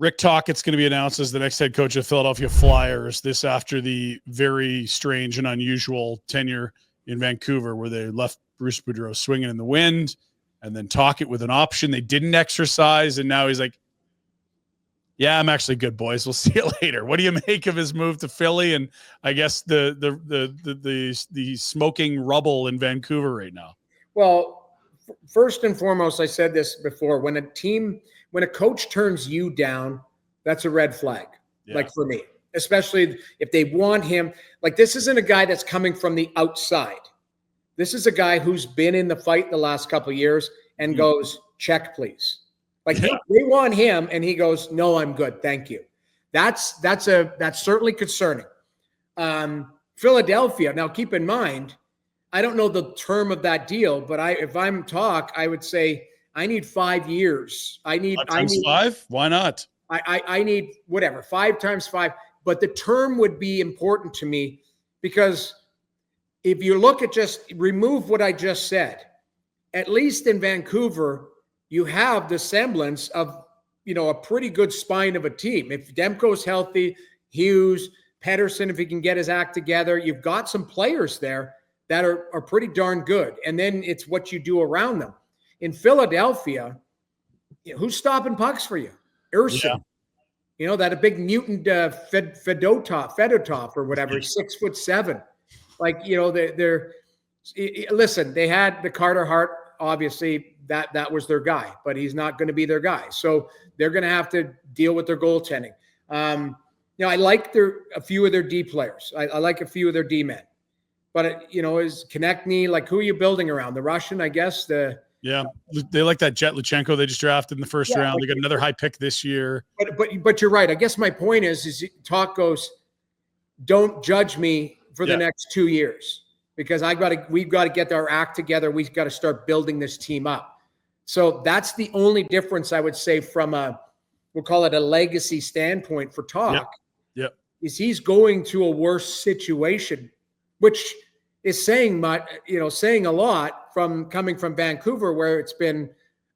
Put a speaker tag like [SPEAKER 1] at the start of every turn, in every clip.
[SPEAKER 1] Rick Tocchet's going to be announced as the next head coach of Philadelphia Flyers. This after the very strange and unusual tenure in Vancouver where they left Bruce Boudreau swinging in the wind, and then Tocchet with an option they didn't exercise, and now he's like, yeah, I'm actually good, boys. We'll see you later. What do you make of his move to Philly and I guess the smoking rubble in Vancouver right now?
[SPEAKER 2] Well, first and foremost, I said this before, when a coach turns you down, that's a red flag. Yeah. Like for me, especially if they want him. Like, this isn't a guy that's coming from the outside. This is a guy who's been in the fight the last couple of years and goes, check, please. Like, they want him, and he goes, no, I'm good, thank you. That's certainly concerning. Philadelphia, now keep in mind, I don't know the term of that deal, but if I'm Talk, I would say I need 5 years. I need
[SPEAKER 1] 5? Why not?
[SPEAKER 2] I need whatever, 5 times 5. But the term would be important to me, because if you look at, just remove what I just said, at least in Vancouver, you have the semblance of, a pretty good spine of a team. If Demko's healthy, Hughes, Pettersson, if he can get his act together, you've got some players there that are pretty darn good. And then it's what you do around them. In Philadelphia, who's stopping pucks for you? Urson. Yeah. That a big mutant Fedotov or whatever, 6'7". Like, listen, they had the Carter Hart, obviously that was their guy, but he's not going to be their guy. So they're going to have to deal with their goaltending. I like a few of their D players. I like a few of their D men, but is Konechny, like, who are you building around? The Russian, I guess.
[SPEAKER 1] Yeah, they like that Jet Luchenko they just drafted in the first round. They got another high pick this year.
[SPEAKER 2] But you're right. I guess my point is Talk goes, don't judge me for the next 2 years, because we've got to get our act together. We've got to start building this team up. So that's the only difference I would say from we'll call it a legacy standpoint for Talk.
[SPEAKER 1] Yep.
[SPEAKER 2] Is he's going to a worse situation, which is saying a lot from coming from Vancouver, where it's been,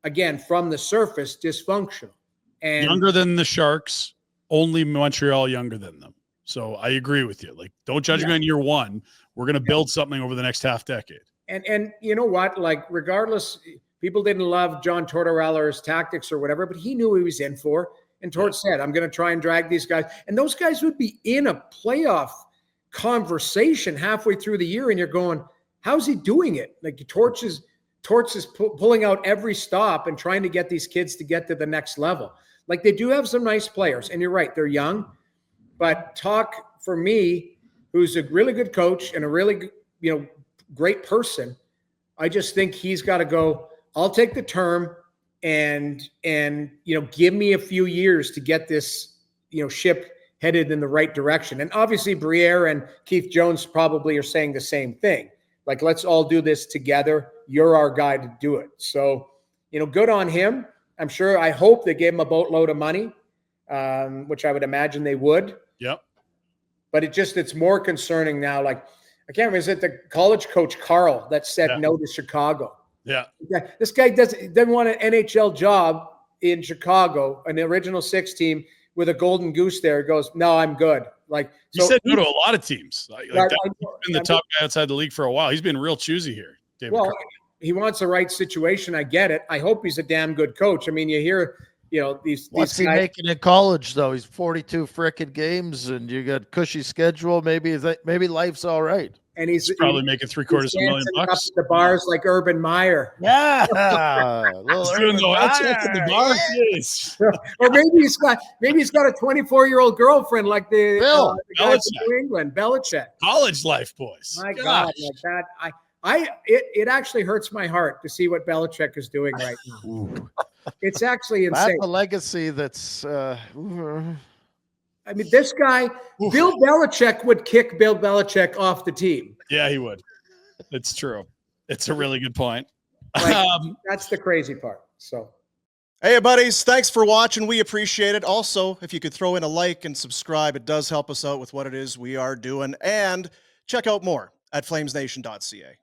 [SPEAKER 2] again, from the surface, dysfunctional. And
[SPEAKER 1] younger than the Sharks, only Montreal younger than them. So I agree with you. Like, don't judge me on year one. We're going to build something over the next half decade.
[SPEAKER 2] And you know what? Like, regardless, people didn't love John Tortorella's tactics or whatever, but he knew he was in for. And Tort said, I'm going to try and drag these guys. And those guys would be in a playoff conversation halfway through the year, and you're going, how's he doing it? Like, Torts is pulling out every stop and trying to get these kids to get to the next level. Like, they do have some nice players, and you're right, they're young. But Talk, for me, who's a really good coach and a really, great person, I just think he's got to go, I'll take the term and give me a few years to get this, ship headed in the right direction. And obviously Briere and Keith Jones probably are saying the same thing. Like, let's all do this together. You're our guy to do it. So, good on him. I hope they gave him a boatload of money, which I would imagine they would.
[SPEAKER 1] Yep.
[SPEAKER 2] But it's more concerning now. Like, I can't remember, is it the college coach Carl that said no to Chicago?
[SPEAKER 1] Yeah.
[SPEAKER 2] This guy doesn't want an NHL job in Chicago, an original 6 team with a golden goose there. He goes, no, I'm good. Like,
[SPEAKER 1] he said no to a lot of teams. He's been the top guy outside the league for a while. He's been real choosy here, David.
[SPEAKER 2] Well, he wants the right situation. I get it. I hope he's a damn good coach. I mean, you hear, these
[SPEAKER 3] What's he making in college, though? He's 42 frickin' games, and you got cushy schedule. Maybe life's all right.
[SPEAKER 2] And he's
[SPEAKER 1] probably making $750,000
[SPEAKER 2] up at the bars like Urban Meyer.
[SPEAKER 3] Yeah,
[SPEAKER 1] he's doing the check at the bar. Yes.
[SPEAKER 2] Or maybe he's got a 24-year-old girlfriend like the guys in New England, Belichick.
[SPEAKER 1] College life, boys.
[SPEAKER 2] My God, like that. It actually hurts my heart to see what Belichick is doing right now. It's actually insane.
[SPEAKER 3] That's a legacy that's.
[SPEAKER 2] I mean, this guy, Bill Belichick, would kick Bill Belichick off the team.
[SPEAKER 1] Yeah, he would. It's true. It's a really good point.
[SPEAKER 2] That's the crazy part. So,
[SPEAKER 4] hey, buddies, thanks for watching. We appreciate it. Also, if you could throw in a like and subscribe, it does help us out with what it is we are doing. And check out more at flamesnation.ca.